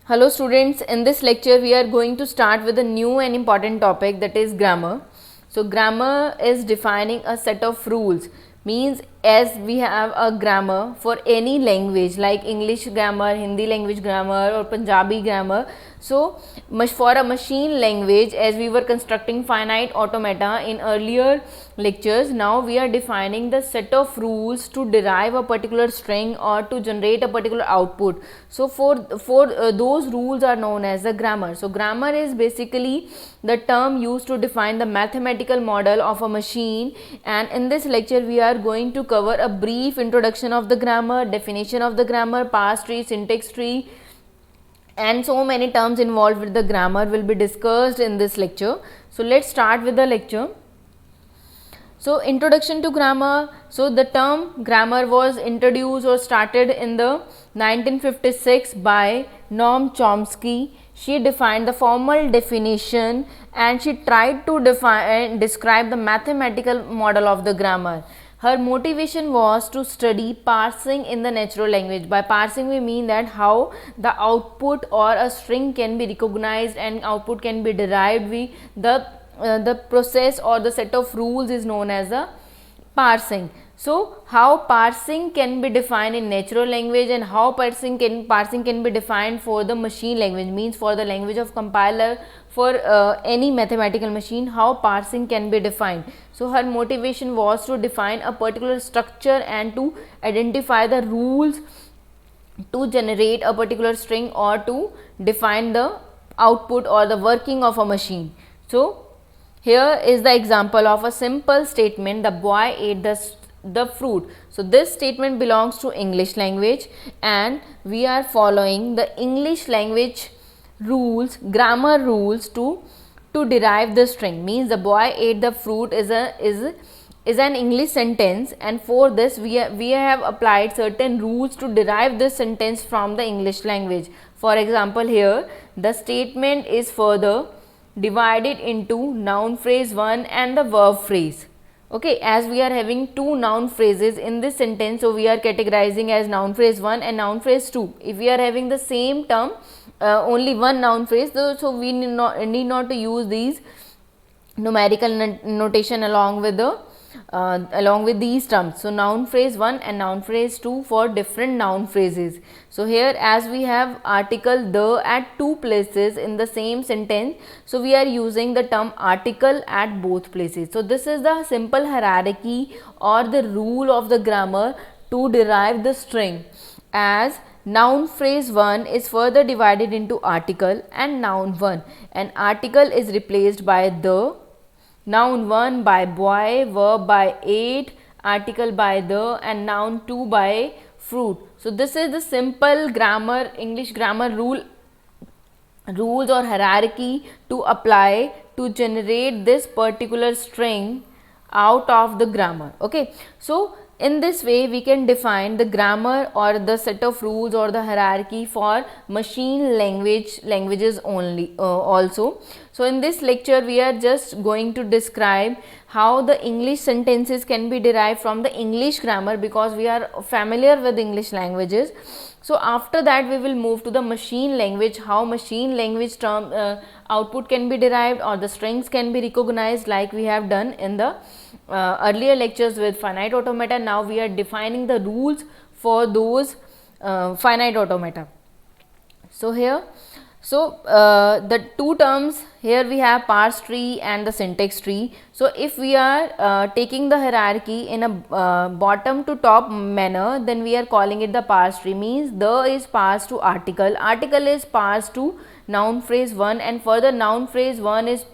Hello students, in this lecture we are going to start with a new and important topic, that is grammar. So grammar is defining a set of rules, means as we have a grammar for any language like English grammar, Hindi language grammar or Punjabi grammar. So for a machine language, as we were constructing finite automata in earlier lectures, now we are defining the set of rules to derive a particular string or to generate a particular output. So for those rules are known as the grammar. So grammar is basically the term used to define the mathematical model of a machine, and in this lecture we are going to cover a brief introduction of the grammar, definition of the grammar, parse tree, syntax tree, and so many terms involved with the grammar will be discussed in this lecture. So let's start with the lecture. So introduction to grammar. So the term grammar was introduced or started in the 1956 by Noam Chomsky. She defined the formal definition and she tried to describe the mathematical model of the grammar. Her motivation was to study parsing in the natural language. By parsing we mean that how the output or a string can be recognized and output can be derived. The process or the set of rules is known as the parsing. So how parsing can be defined in natural language and how parsing can be defined for the machine language, means for the language of compiler for any mathematical machine, how parsing can be defined. So her motivation was to define a particular structure and to identify the rules to generate a particular string or to define the output or the working of a machine. So here is the example of a simple statement: the boy ate the fruit. So this statement belongs to English language and we are following the English language rules, grammar rules to derive the string. Means the boy ate the fruit is an English sentence, and for this we have applied certain rules to derive this sentence from the English language. For example, here the statement is further divided into noun phrase 1 and the verb phrase. Okay, as we are having two noun phrases in this sentence, so we are categorizing as noun phrase 1 and noun phrase 2. If we are having the same term, only one noun phrase, so we need not to use these numerical notation along with these terms. So noun phrase 1 and noun phrase 2 for different noun phrases. So here, as we have article the at two places in the same sentence, so we are using the term article at both places. So this is the simple hierarchy or the rule of the grammar to derive the string, as noun phrase 1 is further divided into article and noun 1, and article is replaced by the, noun 1 by boy, verb by ate, article by the, and noun 2 by fruit. So this is the simple grammar, English grammar rules or hierarchy to apply to generate this particular string out of the grammar. Okay, so in this way we can define the grammar or the set of rules or the hierarchy for machine languages only also. So in this lecture we are just going to describe how the English sentences can be derived from the English grammar, because we are familiar with English languages. So after that we will move to the machine language, how machine language term output can be derived or the strings can be recognized, like we have done in the earlier lectures with finite automata. Now we are defining the rules for those finite automata. So here, the two terms here we have parse tree and the syntax tree. So if we are taking the hierarchy in a bottom to top manner, then we are calling it the parse tree. Means the is parsed to article, article is parsed to noun phrase 1, and further noun phrase 1 is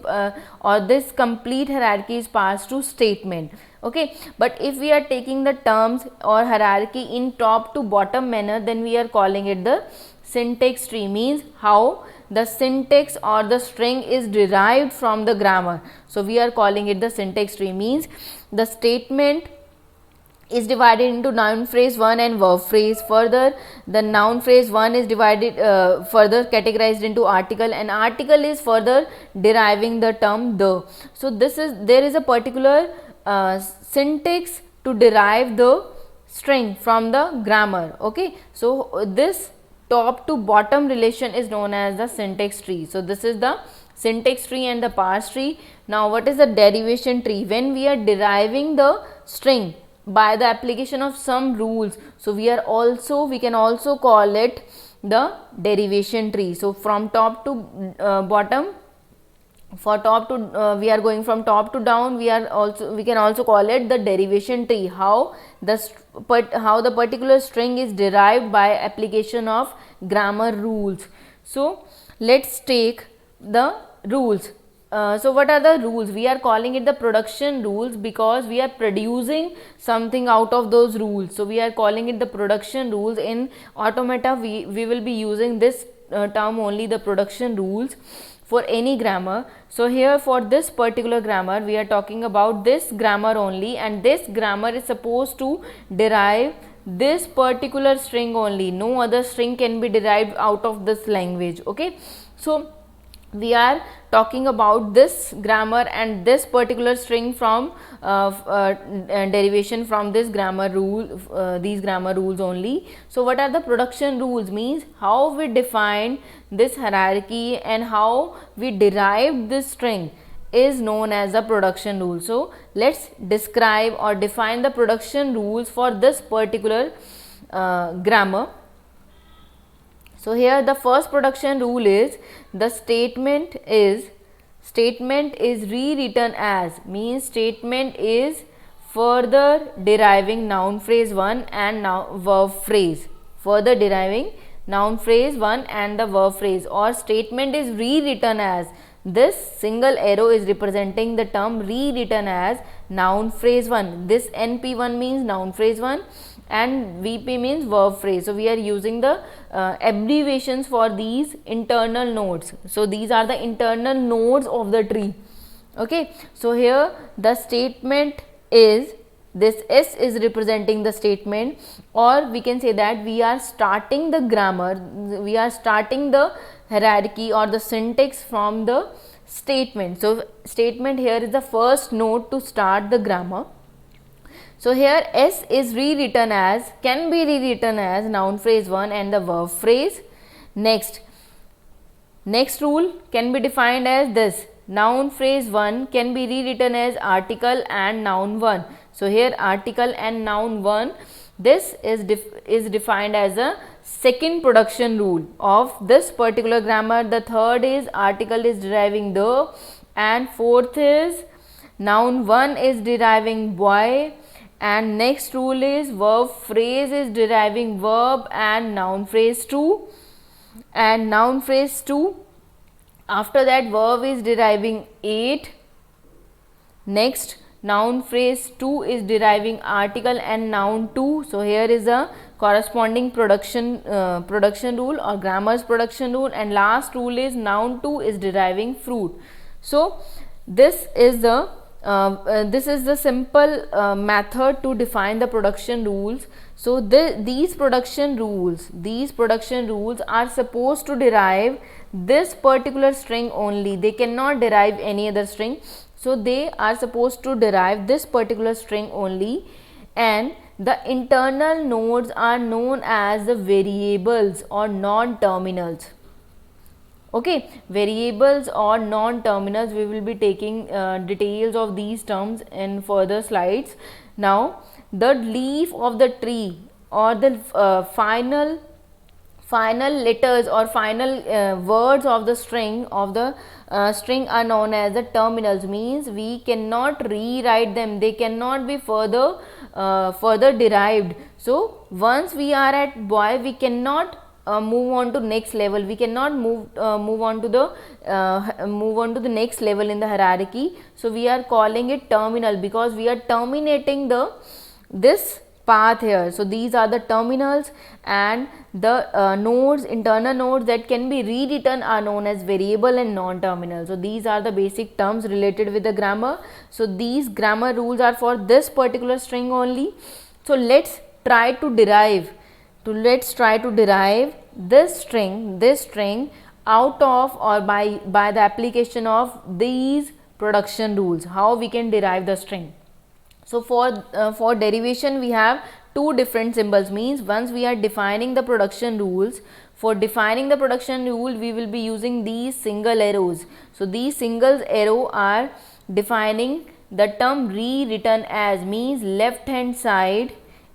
or this complete hierarchy is parsed to statement. Okay, but if we are taking the terms or hierarchy in top to bottom manner, then we are calling it the syntax tree. Means how the syntax or the string is derived from the grammar. So we are calling it the syntax tree. Means the statement is divided into noun phrase 1 and verb phrase. Further, the noun phrase 1 is divided further categorized into article, and article is further deriving the term the. So there is a particular syntax to derive the string from the grammar. Okay, so this top to bottom relation is known as the syntax tree. So this is the syntax tree and the parse tree. Now what is the derivation tree? When we are deriving the string by the application of some rules, so we can also call it the derivation tree. So from top to bottom, for top to we are going from top to down, we can also call it the derivation tree. How the particular string is derived by application of grammar rules. So let's take the rules. So what are the rules? We are calling it the production rules because we are producing something out of those rules. So we are calling it the production rules. In automata we will be using this term only, the production rules, for any grammar. So here for this particular grammar we are talking about this grammar only, and this grammar is supposed to derive this particular string only. No other string can be derived out of this language. Okay, so we are talking about this grammar and this particular string from derivation from this grammar rule, these grammar rules only. So what are the production rules? Means how we define this hierarchy and how we derive this string is known as the production rule. So let's describe or define the production rules for this particular grammar. So here the first production rule is the statement is rewritten as, means statement is further deriving noun phrase 1 and verb phrase, further deriving noun phrase 1 and the verb phrase, or statement is rewritten as. This single arrow is representing the term rewritten as noun phrase 1. This NP1 means noun phrase 1 and VP means verb phrase. So we are using the abbreviations for these internal nodes. So these are the internal nodes of the tree. Okay, so here the statement is, this S is representing the statement, or we can say that we are starting the grammar, we are starting the hierarchy or the syntax from the statement. So statement here is the first node to start the grammar. So here S is rewritten as, can be rewritten as noun phrase 1 and the verb phrase. Next rule can be defined as this: noun phrase 1 can be rewritten as article and noun 1. So here article and noun 1, this is defined as a second production rule of this particular grammar. The third is article is deriving the, and fourth is noun 1 is deriving boy, and next rule is verb phrase is deriving verb and noun phrase 2, and noun phrase 2, after that verb is deriving 8. Next noun phrase 2 is deriving article and noun 2. So here is a corresponding production rule or grammar's production rule, and last rule is noun 2 is deriving fruit. So this is the simple method to define the production rules. So these production rules are supposed to derive this particular string only. They cannot derive any other string. So they are supposed to derive this particular string only, and the internal nodes are known as the variables or non-terminals. Okay, variables or non-terminals, we will be taking details of these terms in further slides. Now the leaf of the tree or the final letters or final words of the string are known as the terminals. Means we cannot rewrite them, they cannot be further derived. So once we are at boy, we cannot move on to next level, we cannot move on to the next level in the hierarchy. So we are calling it terminal because we are terminating this path here. So these are the terminals, and the nodes, internal nodes that can be rewritten are known as variable and non-terminal. So these are the basic terms related with the grammar. So these grammar rules are for this particular string only. So let's try to derive this string out of or by the application of these production rules. How we can derive the string? So for derivation we have two different symbols, means once we are defining the production rules, for defining the production rule we will be using these single arrows. So these single arrow are defining the term rewritten as, means left hand side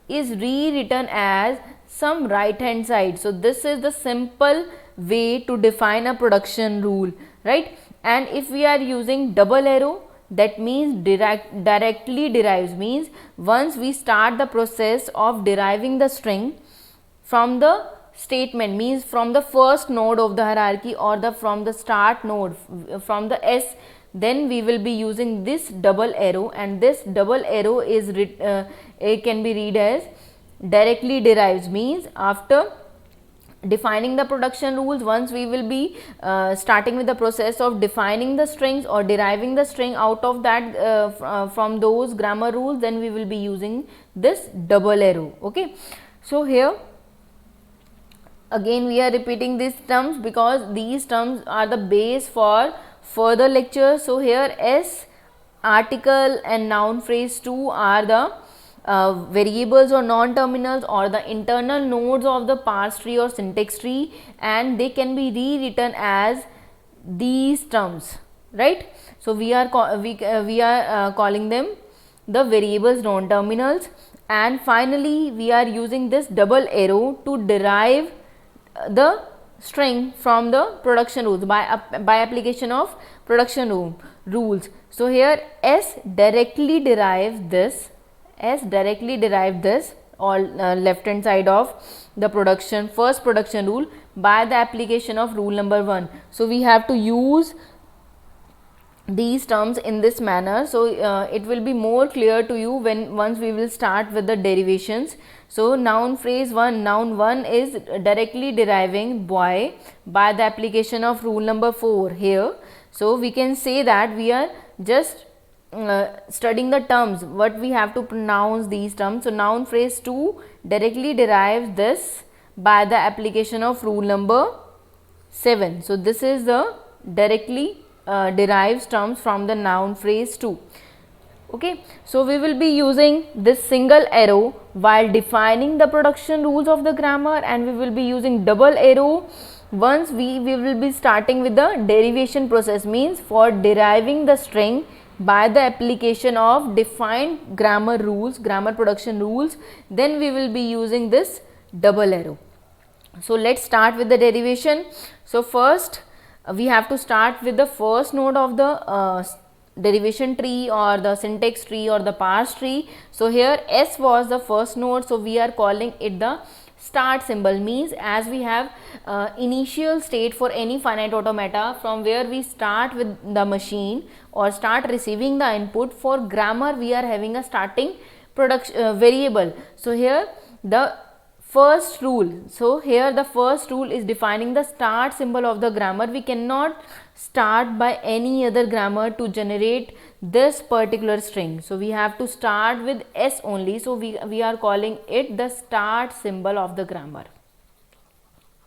is rewritten as some right hand side. So this is the simple way to define a production rule, right? And if we are using double arrow, that means directly derives, means once we start the process of deriving the string from the statement, means from the first node of the hierarchy or the from the start node, from the S, then we will be using this double arrow, and this double arrow is it can be read as directly derives, means after defining the production rules, once we will be starting with the process of defining the strings or deriving the string out of that from those grammar rules, then we will be using this double arrow. Okay, so here again we are repeating these terms because these terms are the base for further lectures. So here S, article and noun phrase 2 are the variables or non-terminals or the internal nodes of the parse tree or syntax tree, and they can be rewritten as these terms, right? So we are calling them the variables non-terminals, and finally we are using this double arrow to derive the string from the production rules by application of production rules. So here S directly derives this, all left hand side of the first production rule by the application of rule number 1. So we have to use these terms in this manner, so it will be more clear to you once we will start with the derivations. So noun phrase 1, noun 1 is directly deriving boy by the application of rule number 4 here. So we can say that we are just studying the terms, what we have to pronounce these terms. So noun phrase 2 directly derives this by the application of rule number 7. So this is the directly derives terms from the noun phrase 2. Okay, so we will be using this single arrow while defining the production rules of the grammar, and we will be using double arrow once we will be starting with the derivation process, means for deriving the string by the application of defined grammar production rules, then we will be using this double arrow. So let's start with the derivation. So first we have to start with the first node of the derivation tree or the syntax tree or the parse tree. So here S was the first node, so we are calling it the start symbol, means as we have initial state for any finite automata from where we start with the machine or start receiving the input. For grammar we are having a starting variable. So here the first rule, is defining the start symbol of the grammar. We cannot start by any other grammar to generate this particular string, so we have to start with S only. So we are calling it the start symbol of the grammar.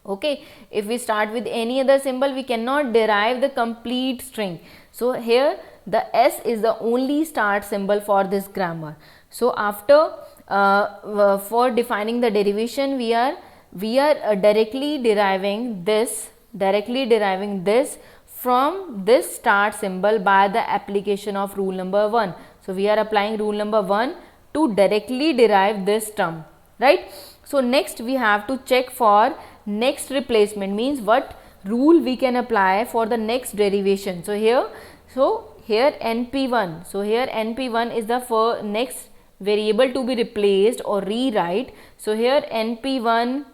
Okay, if we start with any other symbol we cannot derive the complete string. So here the S is the only start symbol for this grammar. So after for defining the derivation, we are directly deriving this from this start symbol by the application of rule number 1. So we are applying rule number 1 to directly derive this term, right? So next we have to check for next replacement, means what rule we can apply for the next derivation. So here NP1, so here NP1 is the next variable to be replaced or rewrite. So here NP1,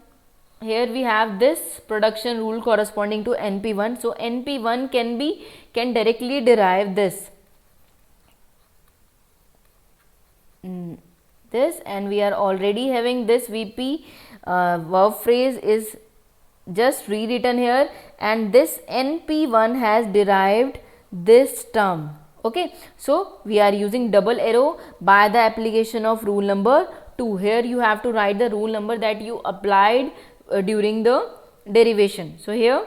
here we have this production rule corresponding to NP1. So NP1 can directly derive this, and we are already having this VP verb phrase is just rewritten here, and this NP1 has derived this term. Okay, so we are using double arrow by the application of rule number 2. Here you have to write the rule number that you applied during the derivation. So here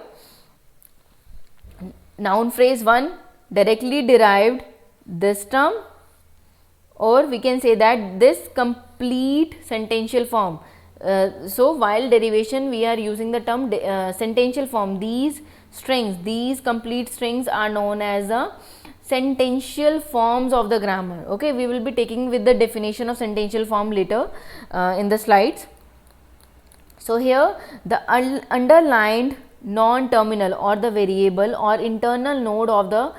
noun phrase 1 directly derived this term, or we can say that this complete sentential form. So while derivation we are using the term sentential form. These strings, these complete strings are known as the sentential forms of the grammar. Okay, we will be taking with the definition of sentential form later in the slides. So here the underlined non-terminal or the variable or internal node of the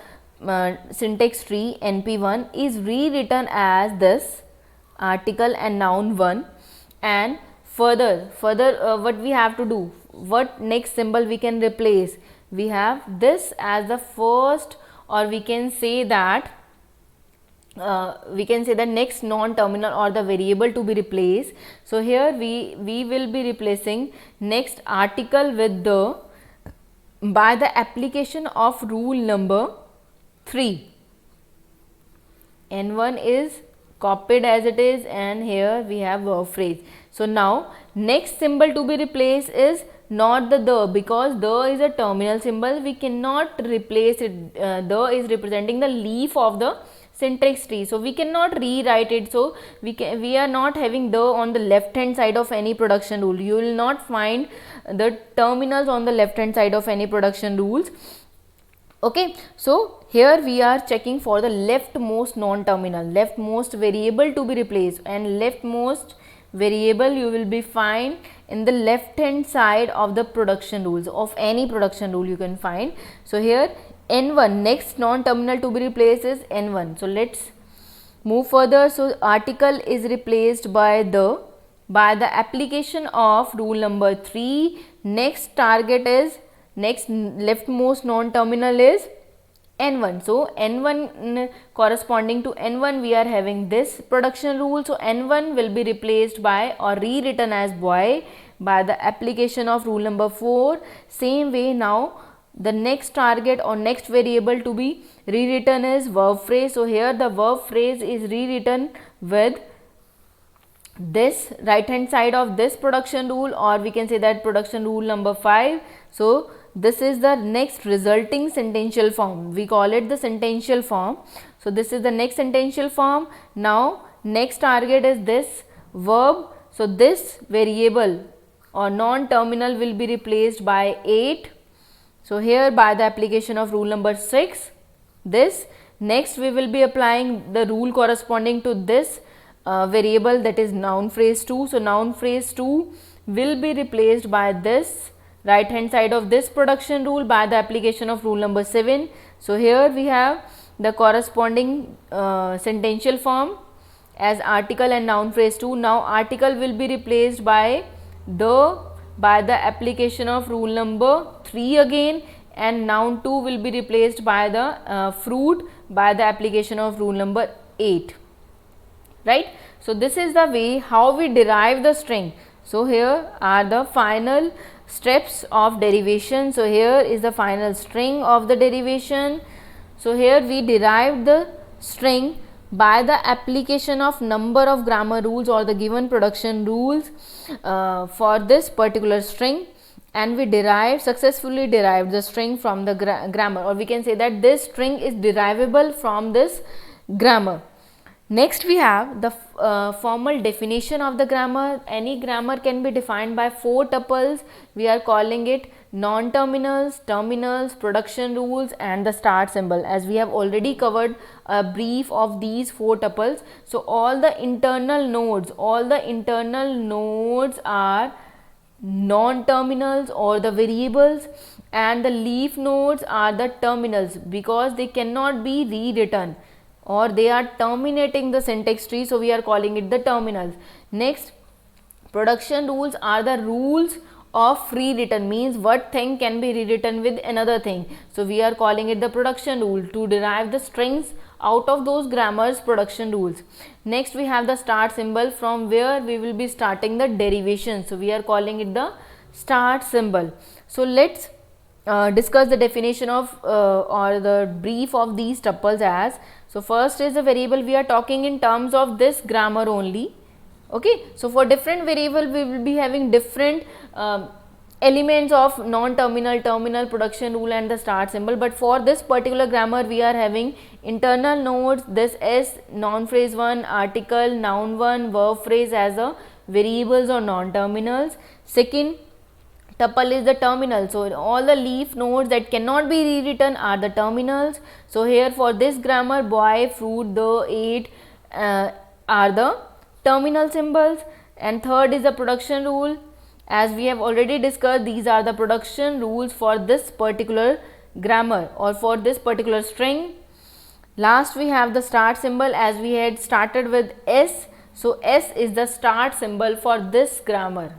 syntax tree NP1 is rewritten as this article and noun 1, and further what we have to do, what next symbol we can replace, we have this as the first, or we can say that next non-terminal or the variable to be replaced. So here we will be replacing next article with the by the application of rule number 3. N1 is copied as it is, and here we have verb phrase. So now next symbol to be replaced is not the, because the is a terminal symbol, we cannot replace it. The is representing the leaf of the syntax tree, so we cannot rewrite it. So we are not having the on the left hand side of any production rule. You will not find the terminals on the left hand side of any production rules. Okay, so here we are checking for the leftmost non-terminal, leftmost variable to be replaced, and leftmost variable you will be find in the left hand side of the production rules of any production rule you can find. So here N1, next non-terminal to be replaced is N1. So let's move further. So article is replaced by the application of rule number 3. Next target is, next leftmost non-terminal is N1. So N1 corresponding to N1 we are having this production rule. So N1 will be replaced by or rewritten as boy by the application of rule number 4. Same way now the next target or next variable to be rewritten is verb phrase. So here the verb phrase is rewritten with this right hand side of this production rule, or we can say that production rule number 5. So this is the next resulting sentential form, we call it the sentential form. So this is the next sentential form. Now next target is this verb. So this variable or non-terminal will be replaced by 8. So here by the application of rule number 6, this next we will be applying the rule corresponding to this variable, that is noun phrase 2. So noun phrase 2 will be replaced by this right hand side of this production rule by the application of rule number 7. So here we have the corresponding sentential form as article and noun phrase 2. Now article will be replaced by the application of rule number 3 again, and noun 2 will be replaced by the fruit by the application of rule number 8, right. So this is the way how we derive the string. So here are the final steps of derivation. So here is the final string of the derivation. So here we derived the string by the application of number of grammar rules or the given production rules for this particular string, and we successfully derived the string from the grammar, or we can say that this string is derivable from this grammar. Next we have the formal definition of the grammar. Any grammar can be defined by 4 tuples. We are calling it non-terminals, terminals, production rules, and the start symbol, as we have already covered a brief of these 4 tuples. So all the internal nodes are non-terminals or the variables, and the leaf nodes are the terminals because they cannot be rewritten or they are terminating the syntax tree, so we are calling it the terminals. Next, production rules are the rules of rewritten, means what thing can be rewritten with another thing, so we are calling it the production rule to derive the strings out of those grammars production rules. Next we have the start symbol from where we will be starting the derivation, so we are calling it the start symbol. So let's discuss the definition of or the brief of these tuples as. So first is the variable, we are talking in terms of this grammar only. Okay, so for different variable we will be having different elements of non-terminal, terminal, production rule and the start symbol. But for this particular grammar we are having internal nodes, this S, noun phrase 1, article, noun 1, verb phrase as a variables or non-terminals. Second tuple is the terminal, so all the leaf nodes that cannot be rewritten are the terminals. So here for this grammar, boy, fruit, the, ate are the terminal symbols. And third is the production rule. As we have already discussed, these are the production rules for this particular grammar or for this particular string. Last we have the start symbol, as we had started with S. So S is the start symbol for this grammar.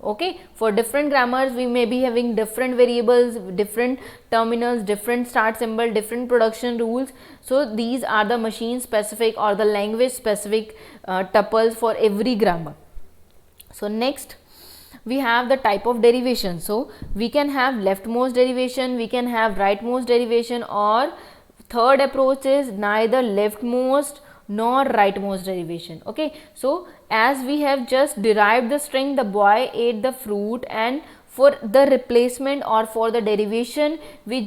Okay, for different grammars we may be having different variables, different terminals, different start symbol, different production rules. So these are the machine specific or the language specific tuples for every grammar. So next we have the type of derivation. So we can have leftmost derivation, we can have rightmost derivation, or third approach is neither leftmost nor rightmost derivation. Okay, so as we have just derived the string, the boy ate the fruit, and for the replacement or for the derivation we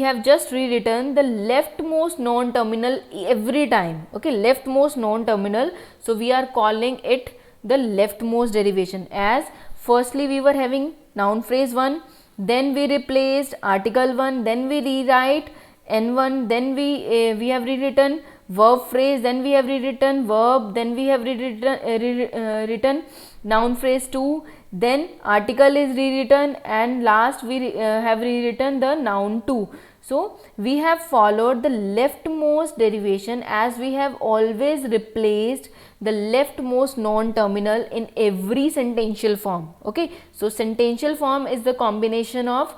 have just rewritten the leftmost non-terminal every time. Okay, leftmost non-terminal, so we are calling it the leftmost derivation. As firstly we were having noun phrase 1, then we replaced article 1, then we rewrite n1, then we have rewritten verb phrase, then we have rewritten verb, then we have written noun phrase 2, then article is rewritten, and last we have rewritten the noun 2. So we have followed the leftmost derivation, as we have always replaced the leftmost non-terminal in every sentential form. Okay, so sentential form is the combination of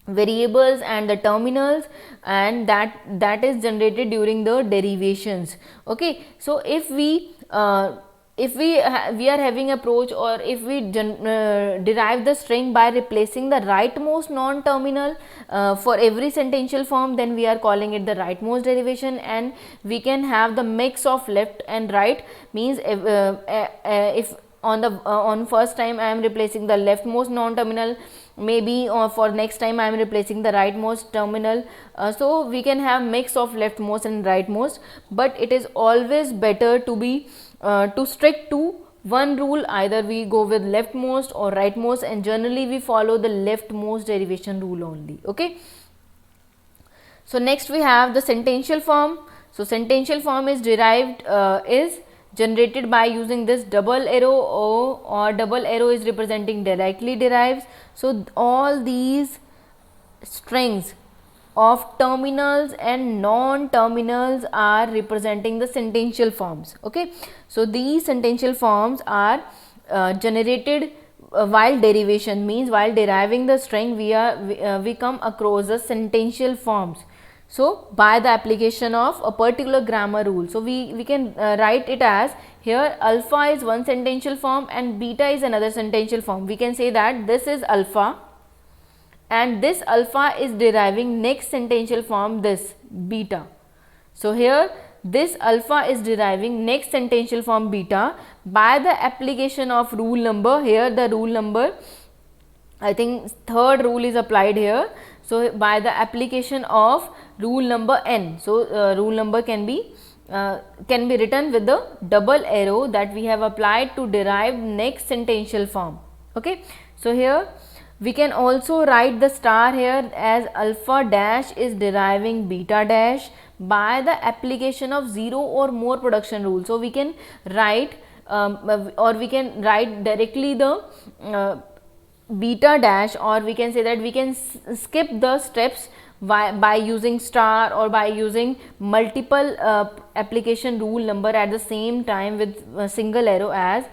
variables and the terminals, and that is generated during the derivations. Okay, so if we are having approach, or if we derive the string by replacing the rightmost non-terminal for every sentential form, then we are calling it the rightmost derivation. And we can have the mix of left and right, means if on first time I am replacing the leftmost non-terminal, maybe for next time I am replacing the rightmost terminal. So we can have mix of leftmost and rightmost, but it is always better to be to stick to one rule, either we go with leftmost or rightmost, and generally we follow the leftmost derivation rule only. Okay, so next we have the sentential form. So sentential form is derived is generated by using this double arrow, or double arrow is representing directly derives. So all these strings of terminals and non-terminals are representing the sentential forms. Okay, so these sentential forms are generated while derivation, means while deriving the string we come across the sentential forms. So by the application of a particular grammar rule, so we can write it as, here alpha is one sentential form and beta is another sentential form. We can say that this is alpha, and this alpha is deriving next sentential form, this beta. So here this alpha is deriving next sentential form beta by the application of rule number. Here the rule number, I think third rule is applied here. So by the application of rule number n, so rule number can be written with the double arrow that we have applied to derive next sentential form. Okay, so here we can also write the star here as alpha dash is deriving beta dash by the application of 0 or more production rule. So we can write or we can write directly the beta dash, or we can say that we can skip the steps by using star or by using multiple application rule number at the same time with a single arrow, as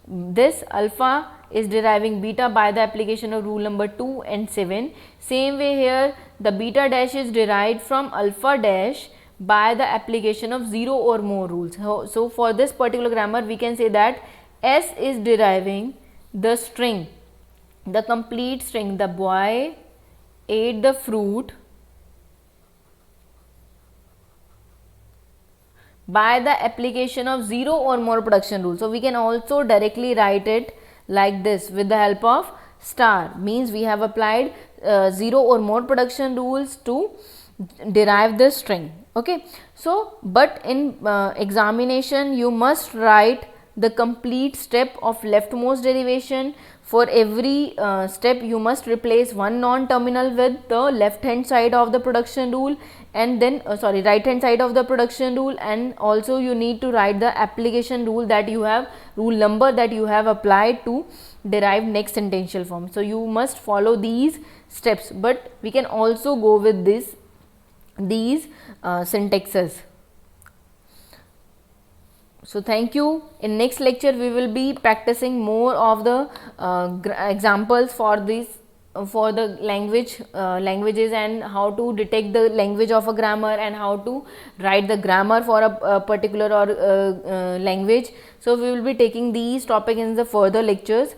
this alpha is deriving beta by the application of rule number 2 and 7. Same way here the beta dash is derived from alpha dash by the application of 0 or more rules. So for this particular grammar we can say that S is deriving the string, the complete string, the boy ate the fruit, by the application of 0 or more production rule. So we can also directly write it like this with the help of star, means we have applied 0 or more production rules to derive the string. Okay, so but in examination you must write the complete step of leftmost derivation. For every step you must replace one non-terminal with the left hand side of the production rule, and then right hand side of the production rule, and also you need to write the application rule that you have, rule number that you have applied to derive next sentential form. So you must follow these steps, but we can also go with these syntaxes. So thank you. In next lecture we will be practicing more of the examples for this for the languages, and how to detect the language of a grammar, and how to write the grammar for a particular or language. So we will be taking these topics in the further lectures.